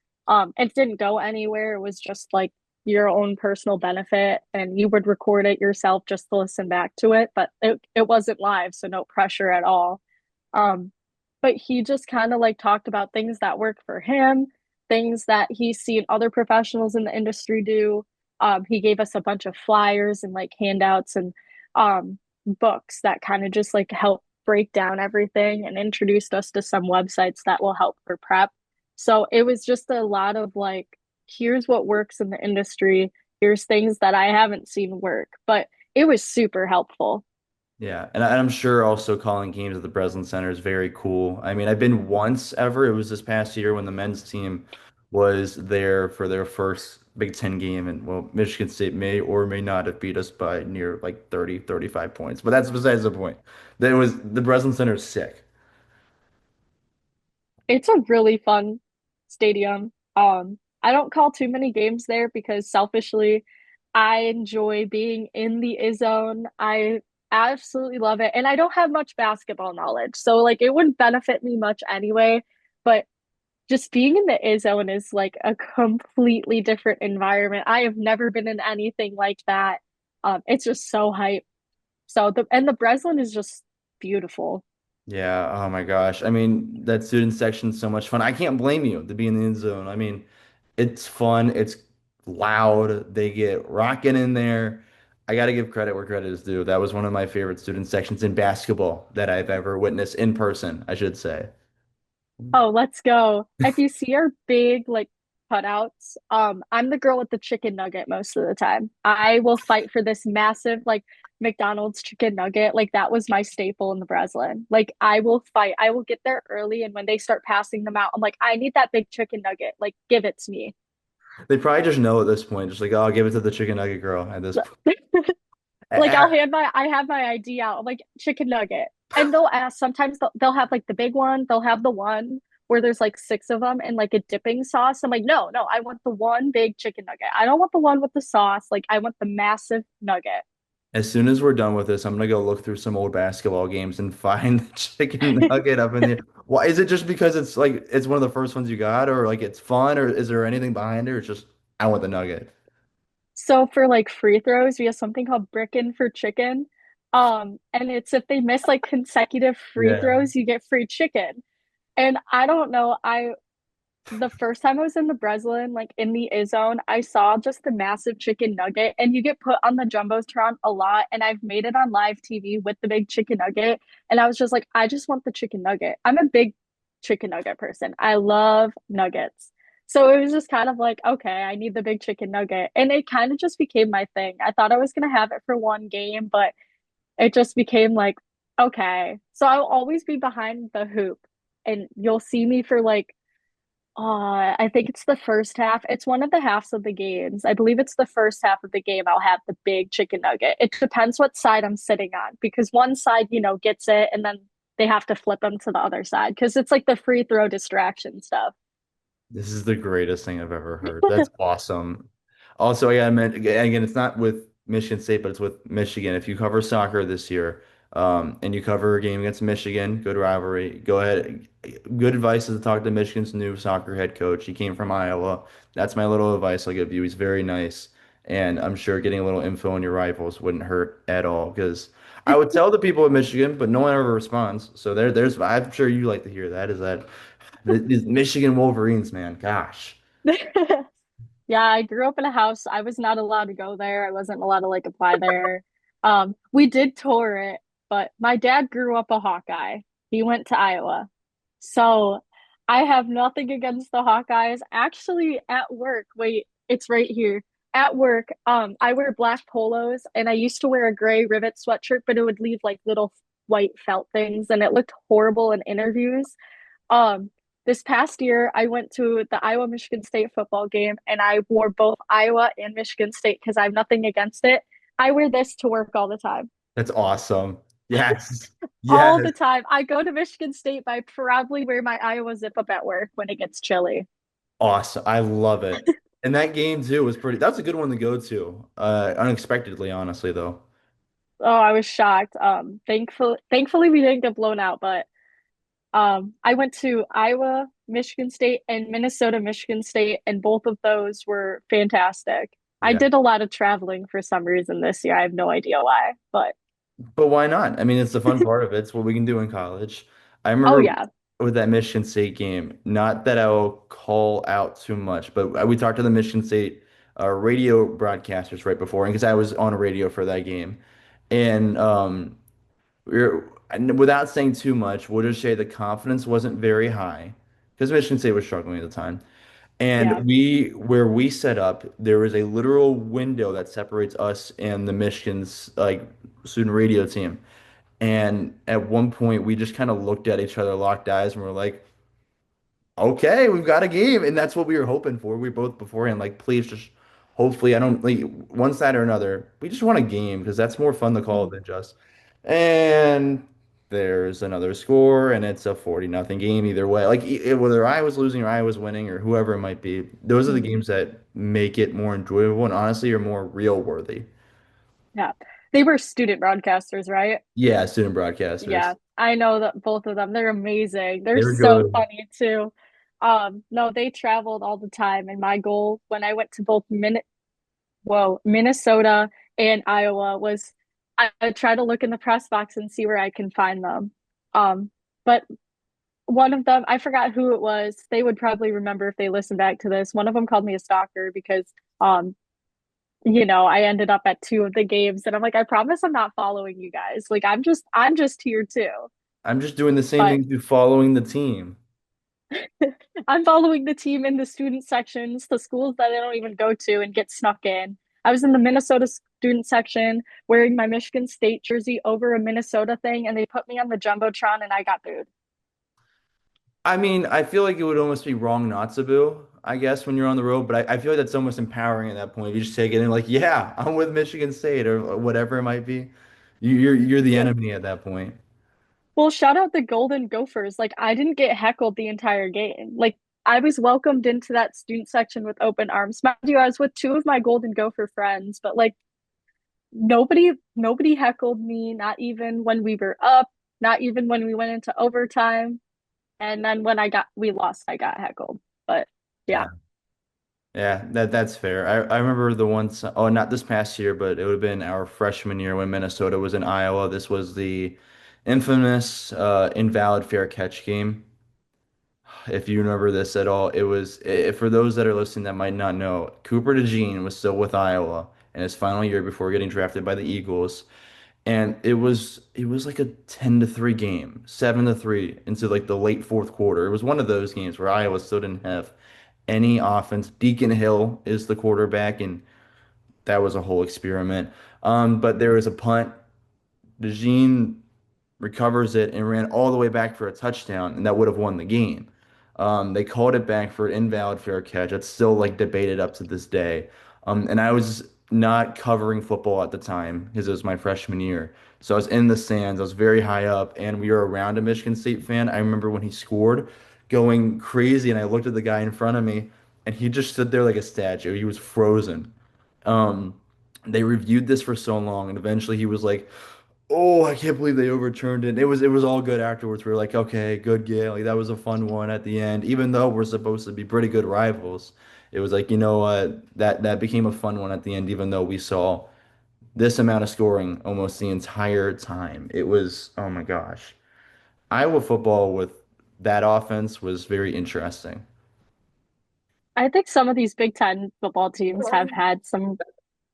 S2: It didn't go anywhere. It was just like your own personal benefit and you would record it yourself just to listen back to it, but it wasn't live, so no pressure at all. Um, but he just kind of like talked about things that work for him, things that he's seen other professionals in the industry do. He gave us a bunch of flyers and like handouts and books that kind of just like help break down everything and introduced us to some websites that will help for prep. So it was just a lot of like, here's what works in the industry. Here's things that I haven't seen work, but it was super helpful.
S3: Yeah, and I'm sure also calling games at the Breslin Center is very cool. I mean, I've been once ever. It was this past year when the men's team was there for their first Big Ten game, and well, Michigan State may or may not have beat us by near like 30, 35 points. But that's besides the point. That was the Breslin Center is sick.
S2: It's a really fun stadium. I don't call too many games there because selfishly, I enjoy being in the zone. I absolutely love it. And I don't have much basketball knowledge. So like it wouldn't benefit me much anyway. But just being in the zone is like a completely different environment. I have never been in anything like that. It's just so hype. So the Breslin is just beautiful.
S3: Yeah, oh my gosh. I mean, that student section's so much fun. I can't blame you to be in the end zone. I mean, it's fun, it's loud, they get rocking in there. I got to give credit where credit is due. That was one of my favorite student sections in basketball that I've ever witnessed in person, I should say.
S2: Oh, let's go. If you see our big like cutouts, I'm the girl with the chicken nugget most of the time. I will fight for this massive like McDonald's chicken nugget. Like that was my staple in the Breslin. Like I will fight. I will get there early and when they start passing them out, I'm like, I need that big chicken nugget. Like give it to me.
S3: They probably just know at this point, just like, oh, I'll give it to the chicken nugget girl at this point.
S2: Like I have my ID out. I'm like chicken nugget. And they'll ask sometimes they'll have like the big one, they'll have the one where there's like six of them and like a dipping sauce. I'm like, no, no, I want the one big chicken nugget. I don't want the one with the sauce. Like I want the massive nugget.
S3: As soon as we're done with this, I'm gonna go look through some old basketball games and find the chicken nugget up in there. Why is it just because it's like it's one of the first ones you got, or like it's fun, or is there anything behind it, or it's just I want the nugget?
S2: So for like free throws, we have something called brickin' for chicken. And it's if they miss like consecutive free
S3: Yeah.
S2: throws, you get free chicken. And I don't know, I the first time I was in the Breslin, like in the zone, I saw just the massive chicken nugget, and you get put on the Jumbotron a lot. And I've made it on live TV with the big chicken nugget. And I was just like, I just want the chicken nugget. I'm a big chicken nugget person. I love nuggets. So it was just kind of like, okay, I need the big chicken nugget. And it kind of just became my thing. I thought I was going to have it for one game, but it just became like, okay. So I'll always be behind the hoop, and you'll see me for like, I think it's the first half. It's one of the halves of the games. I believe it's the first half of the game. I'll have the big chicken nugget. It depends what side I'm sitting on because one side, gets it and then they have to flip them to the other side because it's like the free throw distraction stuff.
S3: This is the greatest thing I've ever heard. That's awesome. Also, I meant again, it's not with Michigan State, but it's with Michigan. If you cover soccer this year, and you cover a game against Michigan, good rivalry. Go ahead. Good advice is to talk to Michigan's new soccer head coach. He came from Iowa. That's my little advice I'll give you. He's very nice, and I'm sure getting a little info on your rivals wouldn't hurt at all. Because I would tell the people of Michigan, but no one ever responds. So there's. I'm sure you like to hear that. Is that these Michigan Wolverines, man? Gosh.
S2: Yeah, I grew up in a house. I was not allowed to go there. I wasn't allowed to like apply there. We did tour it, but my dad grew up a Hawkeye. He went to Iowa. So I have nothing against the Hawkeyes. Actually, at work, wait, it's right here. At work, I wear black polos and I used to wear a gray rivet sweatshirt, but it would leave like little white felt things and it looked horrible in interviews. Um, this past year, I went to the Iowa Michigan State football game and I wore both Iowa and Michigan State because I have nothing against it. I wear this to work all the time.
S3: That's awesome. Yes.
S2: All
S3: Yes.
S2: the time. I go to Michigan State, but I probably wear my Iowa zip up at work when it gets chilly.
S3: Awesome. I love it. And that game too was pretty, that's a good one to go to. Unexpectedly, honestly, though.
S2: Oh, I was shocked. Thankfully we didn't get blown out, but I went to Iowa, Michigan State, and Minnesota, Michigan State, and both of those were fantastic. I
S3: Yeah.
S2: did a lot of traveling for some reason this year. I have no idea why, but
S3: But why not? I mean, it's the fun part of it. It's what we can do in college. I
S2: oh
S3: remember
S2: yeah,
S3: with that Michigan State game, not that I will call out too much, but we talked to the Michigan State radio broadcasters right before, and because I was on a radio for that game. And and without saying too much, we'll just say the confidence wasn't very high because Michigan State was struggling at the time.
S2: yeah,
S3: And where we set up, there was a literal window that separates us and the Michigan's like student radio team. And at one point, we just kind of looked at each other, locked eyes, and we're like, okay, we've got a game. And that's what we were hoping for. We both beforehand, like, please just hopefully, I don't like one side or another. We just want a game because that's more fun to call
S2: mhm,
S3: than just. And there's another score, and it's a 40-0 game either way. Like, whether I was losing or I was winning or whoever it might be, those are the
S2: mhm,
S3: games that make it more enjoyable and honestly are more real worthy.
S2: yeah. They were student broadcasters, right?
S3: Yeah, student broadcasters.
S2: Yeah, I know that both of them. They're amazing. They're
S3: They're
S2: so
S3: good.
S2: funny too. No, they traveled all the time, and my goal when I went to both Minnesota and Iowa was I try to look in the press box and see where I can find them. But one of them, I forgot who it was. They would probably remember if they listen back to this. One of them called me a stalker because, um, I ended up at two of the games, and I'm like, I promise I'm not following you guys. Like, I'm just here too.
S3: I'm just doing the same
S2: But
S3: thing through following the team.
S2: I'm following the team in the student sections, the schools that I don't even go to and get snuck in. I was in the Minnesota student section wearing my Michigan State jersey over a Minnesota thing, and they put me on the Jumbotron and I got booed.
S3: I mean, I feel like it would almost be wrong not to boo, I guess, when you're on the road, but I feel like that's almost empowering at that point. You just take it and like, yeah, I'm with Michigan State or whatever it might be. You're the
S2: Yeah.
S3: enemy at that point.
S2: Well, shout out the Golden Gophers. Like, I didn't get heckled the entire game. Like, I was welcomed into that student section with open arms. Mind you, I was with two of my Golden Gopher friends, but like nobody heckled me, not even when we were up, not even when we went into overtime. And then when we lost, I got heckled. But yeah,
S3: Yeah. Yeah, that's fair. I remember the once, oh, not this past year, but it would have been our freshman year when Minnesota was in Iowa. This was the infamous invalid fair catch game. If you remember this at all, it was for those that are listening that might not know, Cooper DeJean was still with Iowa in his final year before getting drafted by the Eagles. And it was like a 10-3 game, 7-3 into like the late fourth quarter. It was one of those games where Iowa still didn't have any offense. Deacon Hill is the quarterback, and that was a whole experiment. But there was a punt. DeJean recovers it and ran all the way back for a touchdown, and that would have won the game. They called it back for an invalid fair catch. It's still like debated up to this day. And I was not covering football at the time because it was my freshman year. So I was in the stands. I was very high up, and we were around a Michigan State fan. I remember when he scored, going crazy, and I looked at the guy in front of me, and he just stood there like a statue. He was frozen. Um, they reviewed this for so long, and eventually he was like, "Oh, I can't believe they overturned it." It was all good afterwards. We were like, "Okay, good game. Like that was a fun one at the end." Even though we're supposed to be pretty good rivals, it was like, you know what, that became a fun one at the end, even though we saw this amount of scoring almost the entire time. It was, oh my gosh. Iowa football with that offense was very interesting.
S2: I think some of these Big Ten football teams have had some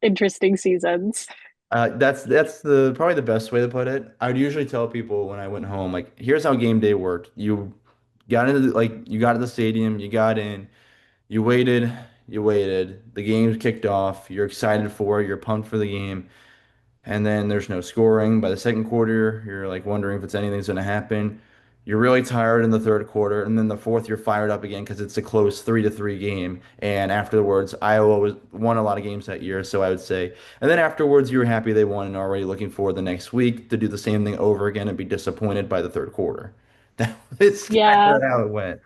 S2: interesting seasons.
S3: That's the probably the best way to put it. I would usually tell people when I went home, like, here's how game day worked. You got to the stadium, you got in, you waited, the game kicked off, you're excited for it, you're pumped for the game, and then there's no scoring. By the second quarter, you're like wondering if it's anything's going to happen. You're really tired in the third quarter, and then the fourth, you're fired up again because it's a close 3-3 game. And afterwards, Iowa won a lot of games that year, so I would say. And then afterwards, you were happy they won and already looking forward the next week to do the same thing over again and be disappointed by the third quarter. That was kind
S2: Yeah,
S3: of how it went.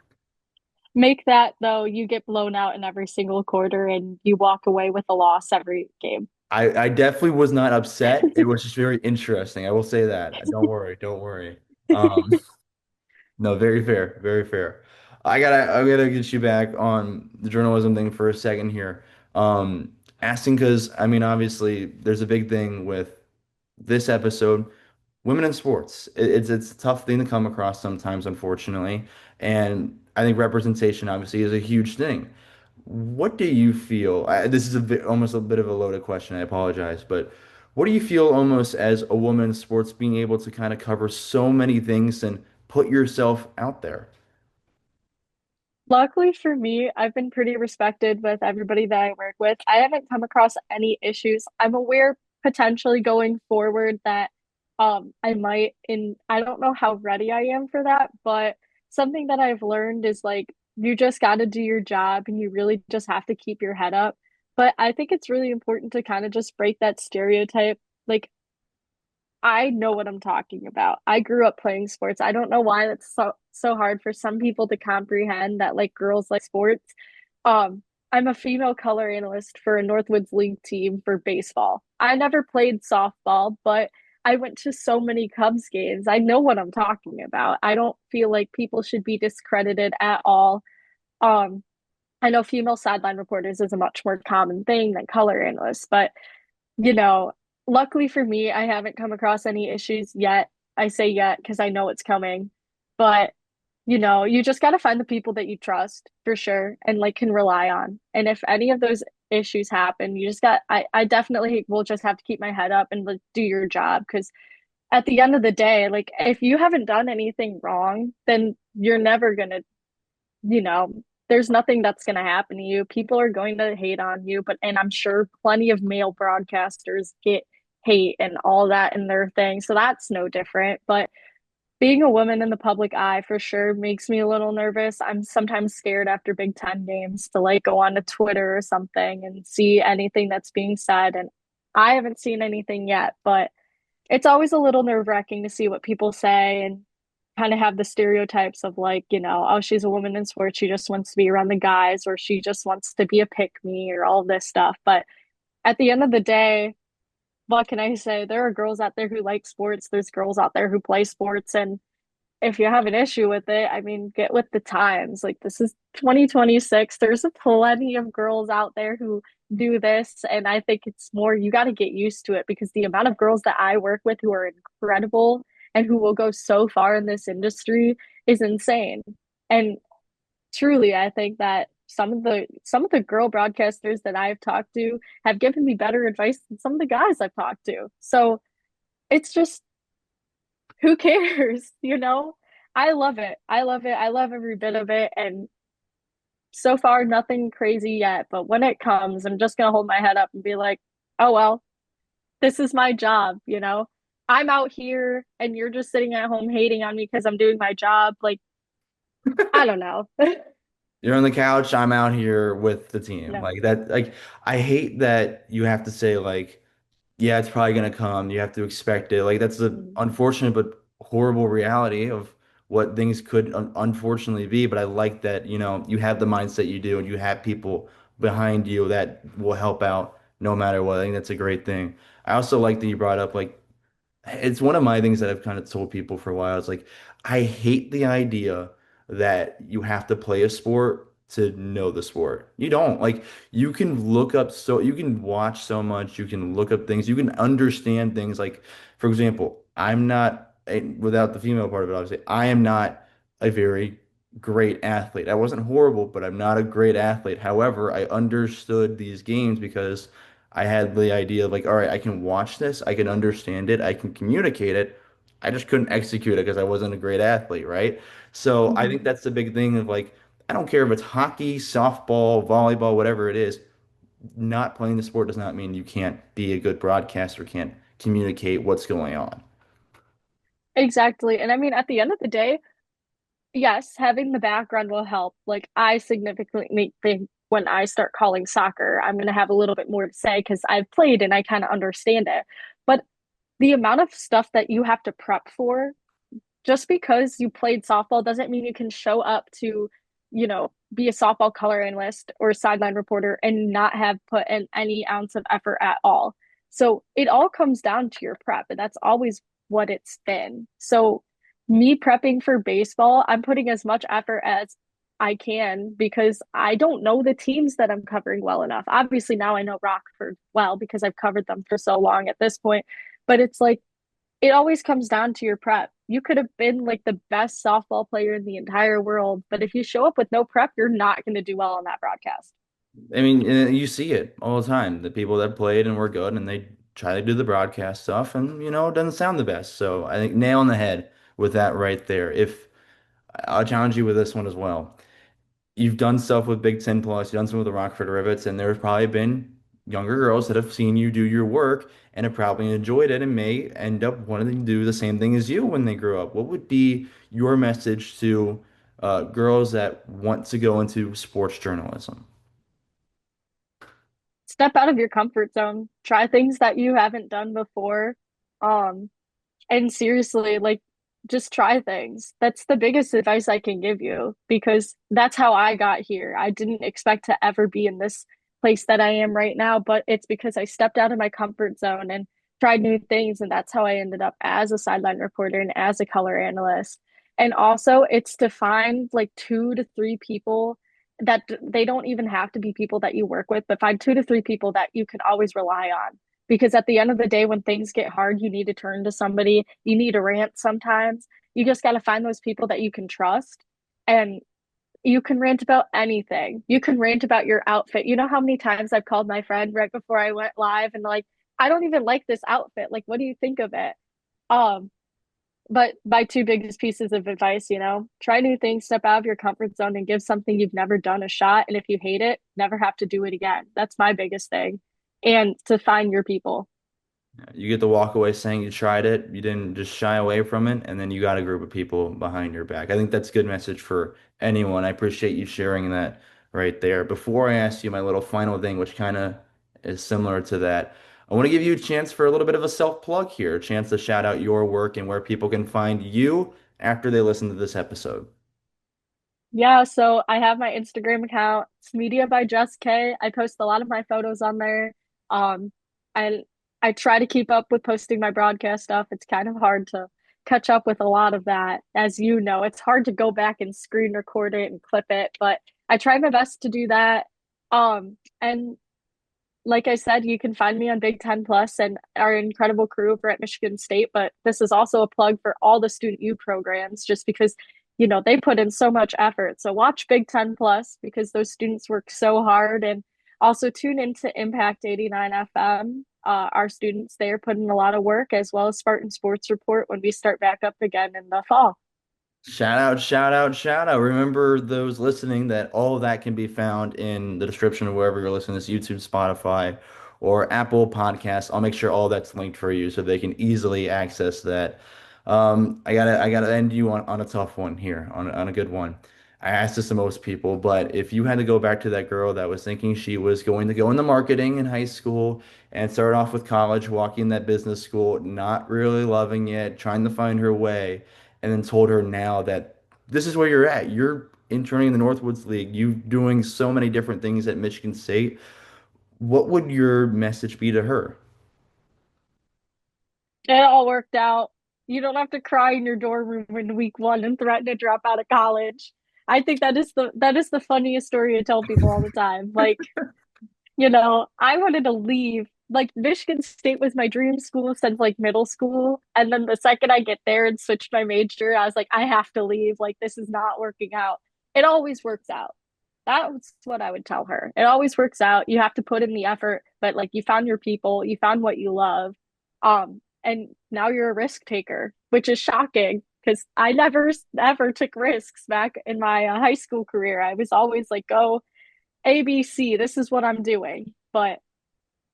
S2: make that though, you get blown out in every single quarter and you walk away with a loss every game.
S3: I definitely was not upset. It was just very interesting. I will say that. Don't worry, don't worry. No, very fair, very fair. I gotta get you back on the journalism thing for a second here. Asking because I mean, obviously, there's a big thing with this episode, women in sports. It's a tough thing to come across sometimes, unfortunately, and I think representation obviously is a huge thing. What do you feel? This is almost a bit of a loaded question. I apologize, but what do you feel almost as a woman in sports being able to kind of cover so many things and put yourself out there?
S2: Luckily for me, I've been pretty respected with everybody that I work with. I haven't come across any issues. I'm aware potentially going forward that I might and I don't know how ready I am for that, but something that I've learned is like you just got to do your job and you really just have to keep your head up. But I think it's really important to kind of just break that stereotype. Like I know what I'm talking about. I grew up playing sports. I don't know why that's so hard for some people to comprehend that like girls like sports. I'm a female color analyst for a Northwoods League team for baseball. I never played softball, but I went to so many Cubs games. I know what I'm talking about. I don't feel like people should be discredited at all. Um, I know female sideline reporters is a much more common thing than color analysts, but you know, luckily for me, I haven't come across any issues yet. I say yet because I know it's coming. But, you just got to find the people that you trust for sure and like can rely on. And if any of those issues happen, I definitely will just have to keep my head up and like do your job because at the end of the day, like if you haven't done anything wrong, then you're never gonna you know, there's nothing that's going to happen to you. People are going to hate on you, and I'm sure plenty of male broadcasters get hate and all that in their thing. So that's no different. But being a woman in the public eye for sure makes me a little nervous. I'm sometimes scared after Big Ten games to like go on to Twitter or something and see anything that's being said. And I haven't seen anything yet, but it's always a little nerve-wracking to see what people say and kind of have the stereotypes of like, oh, she's a woman in sports. She just wants to be around the guys or she just wants to be a pick me or all this stuff. But at the end of the day, what can I say? There are girls out there who like sports. There's girls out there who play sports. And if you have an issue with it, I mean, get with the times. Like this is 2026. There's plenty of girls out there who do this, and I think it's more you got to get used to it because the amount of girls that I work with who are incredible and who will go so far in this industry is insane. And truly, I think that some of the girl broadcasters that I've talked to have given me better advice than some of the guys I've talked to. So it's just who cares, you know? I love it. I love it. I love every bit of it. And so far, nothing crazy yet. But when it comes, I'm just gonna hold my head up and be like, oh well, this is my job, you know? I'm out here and you're just sitting at home hating on me because I'm doing my job. Like, I don't know.
S3: You're on the couch, I'm out here with the team.
S2: No.
S3: Like that, like I hate that you have to say like, yeah, it's probably gonna come. You have to expect it. Like that's the
S2: Mhm.
S3: unfortunate but horrible reality of what things could unfortunately be. But I like that, you have the mindset you do and you have people behind you that will help out no matter what. I think that's a great thing. I also like that you brought up like it's one of my things that I've kind of told people for a while. It's like I hate the idea that you have to play a sport to know the sport. You don't. Like you can watch so much, you can look up things, you can understand things. Like, for example, without the female part of it, obviously, I am not a very great athlete. I wasn't horrible, but I'm not a great athlete. However, I understood these games because I had the idea of like, all right, I can watch this, I can understand it, I can communicate it. I just couldn't execute it because I wasn't a great athlete, right? So I think
S2: Mhm.
S3: that's the big thing of like, I don't care if it's hockey, softball, volleyball, whatever it is. Not playing the sport does not mean you can't be a good broadcaster, can't communicate what's going on.
S2: Exactly. And I mean, at the end of the day, yes, having the background will help. Like I significantly think when I start calling soccer, I'm going to have a little bit more to say because I've played and I kind of understand it. But the amount of stuff that you have to prep for just because you played softball doesn't mean you can show up to, be a softball color analyst or sideline reporter and not have put in any ounce of effort at all. So it all comes down to your prep, and that's always what it's been. So me prepping for baseball, I'm putting as much effort as I can because I don't know the teams that I'm covering well enough. Obviously, now I know Rockford well because I've covered them for so long at this point, but it's like it always comes down to your prep. You could have been like the best softball player in the entire world, but if you show up with no prep, you're not going to do well on that broadcast.
S3: I mean, you see it all the time. The people that played and were good and they try to do the broadcast stuff and, it doesn't sound the best. So I think nail on the head with that right there. If I'll challenge you with this one as well. You've done stuff with Big Ten Plus, you've done some with the Rockford Rivets, and there's probably been younger girls that have seen you do your work and have probably enjoyed it and may end up wanting to do the same thing as you when they grow up. What would be your message to girls that want to go into sports journalism?
S2: Step out of your comfort zone, try things that you haven't done before. Um, And seriously, like, just try things. That's the biggest advice I can give you because that's how I got here. I didn't expect to ever be in this place that I am right now, but it's because I stepped out of my comfort zone and tried new things. And that's how I ended up as a sideline reporter and as a color analyst. And also, it's to find like 2 to 3 people that they don't even have to be people that you work with, but find 2 to 3 people that you can always rely on because at the end of the day, when things get hard, you need to turn to somebody. You need to rant sometimes. You just got to find those people that you can trust. And you can rant about anything. You can rant about your outfit. You know how many times I've called my friend right before I went live and like, I don't even like this outfit. Like, what do you think of it? Um, but my two biggest pieces of advice, try new things, step out of your comfort zone and give something you've never done a shot. And if you hate it, never have to do it again. That's my biggest thing. And to find your people.
S3: You get to walk away saying you tried it, you didn't just shy away from it, and then you got a group of people behind your back. I think that's a good message for anyone. I appreciate you sharing that right there. Before I ask you my little final thing, which kind of is similar to that, I want to give you a chance for a little bit of a self-plug here, a chance to shout out your work and where people can find you after they listen to this episode.
S2: Yeah, so I have my Instagram account. It's Media by Jess K. I post a lot of my photos on there. Um, I I try to keep up with posting my broadcast stuff. It's kind of hard to catch up with a lot of that. As you know, it's hard to go back and screen record it and clip it, but I try my best to do that. And like I said, you can find me on Big Ten Plus and our incredible crew over at Michigan State. But this is also a plug for all the Student U programs, just because, they put in so much effort. So watch Big Ten Plus because those students work so hard. And also tune into Impact 89 FM. Our students there put in a lot of work, as well as Spartan Sports Report when we start back up again in the fall.
S3: Shout out, shout out, shout out. Remember those listening that all of that can be found in the description of wherever you're listening to this, YouTube, Spotify, or Apple Podcasts. I'll make sure all that's linked for you so they can easily access that. I gotta end you on a tough one here, on a good one. I asked this to most people, but if you had to go back to that girl that was thinking she was going to go into marketing in high school and start off with college, walking that business school, not really loving it, trying to find her way, and then told her now that this is where you're at. You're interning in the Northwoods League. You doing so many different things at Michigan State. What would your message be to her?
S2: It all worked out. You don't have to cry in your dorm room in week one and threaten to drop out of college. I think that is the funniest story to tell people all the time. Like, I wanted to leave. Like, Michigan State was my dream school since like middle school. And then the second I get there and switch my major, I was like, I have to leave. Like, this is not working out. It always works out. That's what I would tell her. It always works out. You have to put in the effort, but like you found your people, you found what you love. And now you're a risk taker, which is shocking because I never ever took risks back in my high school career. I was always like, go ABC, this is what I'm doing. But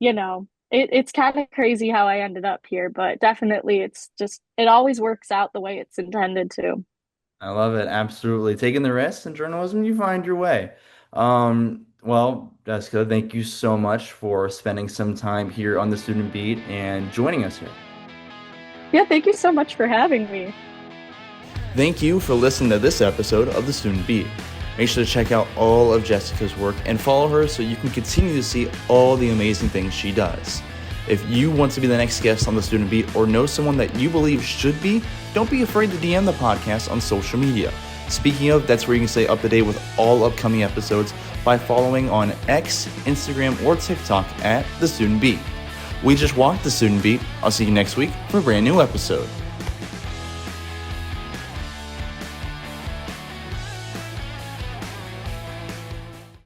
S2: it's kind of crazy how I ended up here, but definitely it always works out the way it's intended to.
S3: I love it. Absolutely. Taking the risks in journalism, you find your way. Well, Jessica, thank you so much for spending some time here on the Student Beat and joining us here.
S2: Yeah, thank you so much for having me.
S1: Thank you for listening to this episode of the Student Beat. Make sure to check out all of Jessica's work and follow her so you can continue to see all the amazing things she does. If you want to be the next guest on the Student Beat or know someone that you believe should be, don't be afraid to DM the podcast on social media. Speaking of, that's where you can stay up to date with all upcoming episodes by following on X, Instagram, or TikTok at The Student Beat. We just walked The Student Beat. I'll see you next week for a brand new episode.